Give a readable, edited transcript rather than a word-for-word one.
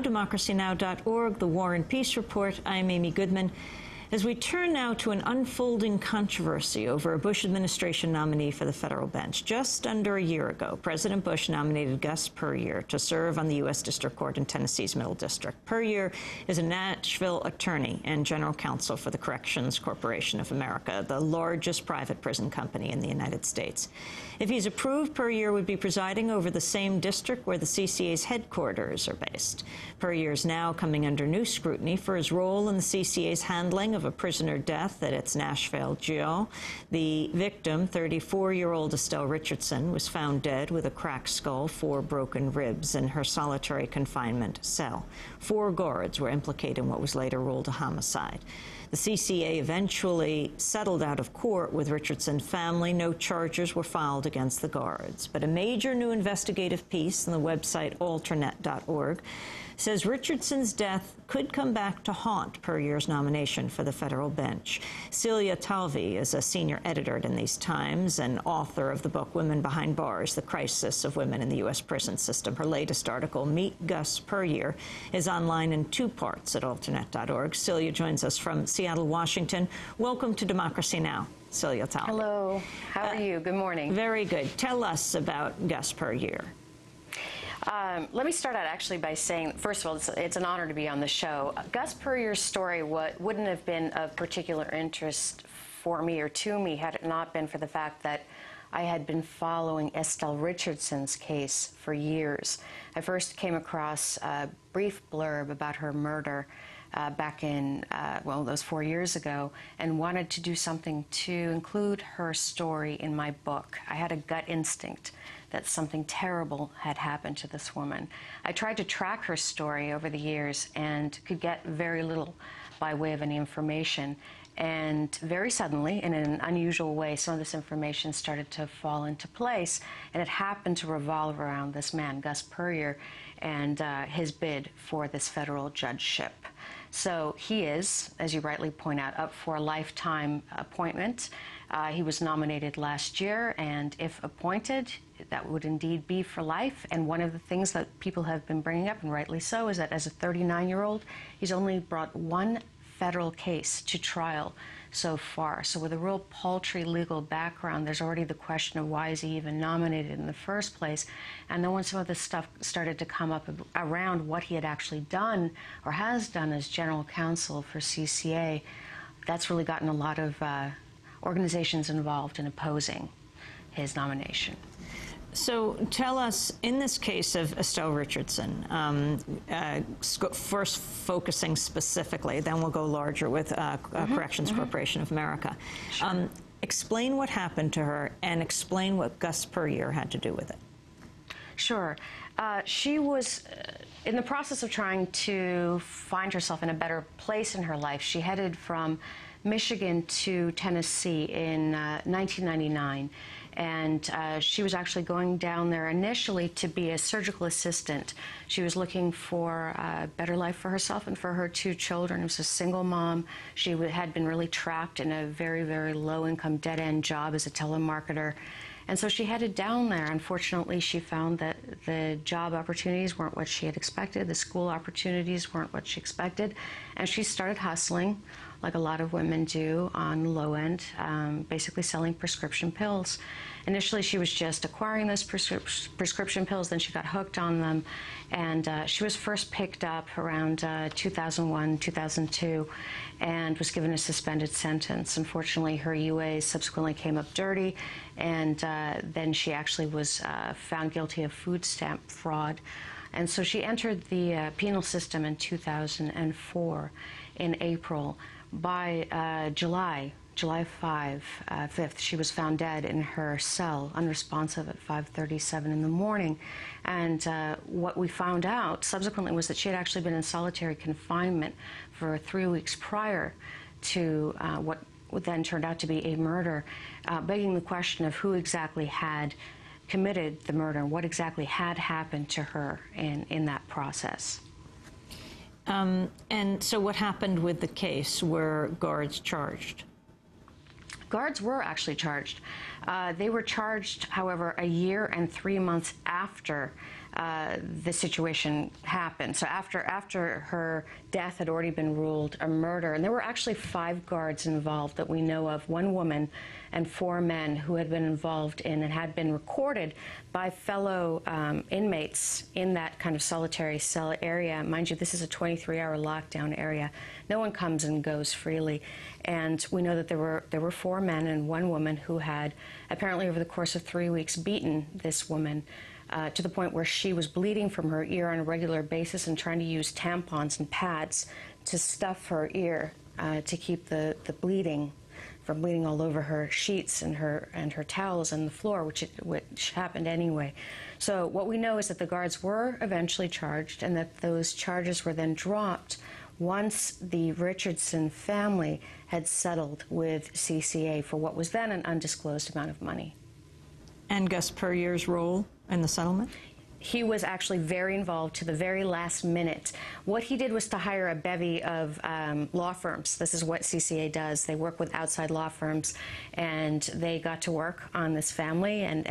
democracynow.org, the War and Peace Report. I'm Amy Goodman. As we turn now to an unfolding controversy over a Bush administration nominee for the federal bench. Just under a year ago, President Bush nominated Gus Puryear to serve on the U.S. District Court in Tennessee's Middle District. Puryear is a Nashville attorney and general counsel for the Corrections Corporation of America, the largest private prison company in the United States. If he's approved, Puryear would be presiding over the same district where the CCA's headquarters are based. Puryear is now coming under new scrutiny for his role in the CCA's handling of a prisoner death at its Nashville jail. The victim, 34-year-old Estelle Richardson, was found dead with a cracked skull, 4 broken ribs in her solitary confinement cell. 4 guards were implicated in what was later ruled a homicide. The CCA eventually settled out of court with Richardson's family. No charges were filed against the guards. But a major new investigative piece on the website alternate.org says Richardson's death could come back to haunt Puryear's nomination for the federal bench. Celia Talvi is a senior editor in These Times and author of the book Women Behind Bars, The Crisis of Women in the U.S. Prison System. Her latest article, Meet Gus Puryear, is online in 2 parts at alternate.org. Celia joins us from Seattle, Washington. Welcome to Democracy Now!, Celia Talvi. Hello. How are you? Good morning. Very good. Tell us about Gus Puryear. Let me start out actually by saying, first of all, it's an honor to be on the show. Gus Puryear's story wouldn't have been of particular interest for me or to me had it not been for the fact that I had been following Estelle Richardson's case for years. I first came across a brief blurb about her murder back in, well, those 4 years ago, and wanted to do something to include her story in my book. I had a gut instinct that something terrible had happened to this woman. I tried to track her story over the years and could get very little by way of any information. And very suddenly, in an unusual way, some of this information started to fall into place, and it happened to revolve around this man, Gus Puryear, and his bid for this federal judgeship. So he is, as you rightly point out, up for a lifetime appointment. He was nominated last year, and if appointed, that would indeed be for life. And one of the things that people have been bringing up, and rightly so, is that as a 39-year-old, he's only brought 1 federal case to trial so far. So with a real paltry legal background, there's already the question of why is he even nominated in the first place. And then when some of this stuff started to come up around what he had actually done or has done as general counsel for CCA, that's really gotten a lot of organizations involved in opposing his nomination. So tell us, in this case of Estelle Richardson, first focusing specifically, then we'll go larger with Corrections Corporation of America. Sure. Explain what happened to her and explain what Gus Puryear had to do with it. Sure. She was in the process of trying to find herself in a better place in her life. She headed from Michigan to Tennessee in 1999. And she was actually going down there initially to be a surgical assistant. She was looking for a better life for herself and for her 2 children. It was a single mom. She had been really trapped in a very, very low-income, dead-end job as a telemarketer. And so she headed down there. Unfortunately, she found that the job opportunities weren't what she had expected. The school opportunities weren't what she expected. And she started hustling, like a lot of women do, on the low end, basically selling prescription pills. Initially, she was just acquiring those prescription pills, then she got hooked on them, and she was first picked up around 2001, 2002, and was given a suspended sentence. Unfortunately, her UA subsequently came up dirty, and then she actually was found guilty of food stamp fraud. And so she entered the penal system in 2004 in April. By July 5th, she was found dead in her cell, unresponsive at 5:37 in the morning. And what we found out subsequently was that she had actually been in solitary confinement for 3 weeks prior to what then turned out to be a murder, begging the question of who exactly had committed the murder and what exactly had happened to her in that process. And so what happened with the case? Were guards charged? Guards were actually charged. They were charged, however, a year and 3 months after the situation happened. So after her death had already been ruled a murder, and there were actually 5 guards involved that we know of, 1 woman and 4 men who had been involved in and had been recorded by fellow inmates in that kind of solitary cell area. Mind you, this is a 23-hour lockdown area. No one comes and goes freely. And we know that there were 4 men and 1 woman who had apparently over the course of 3 weeks beaten this woman to the point where she was bleeding from her ear on a regular basis and trying to use tampons and pads to stuff her ear to keep the bleeding from bleeding all over her sheets and her towels and the floor, which happened anyway. So what we know is that the guards were eventually charged, and that those charges were then dropped once the Richardson family had settled with CCA for what was then an undisclosed amount of money. And Gus Puryear's role in the settlement? He was actually very involved to the very last minute. What he did was to hire a bevy of law firms. This is what CCA does. They work with outside law firms, and they got to work on this family and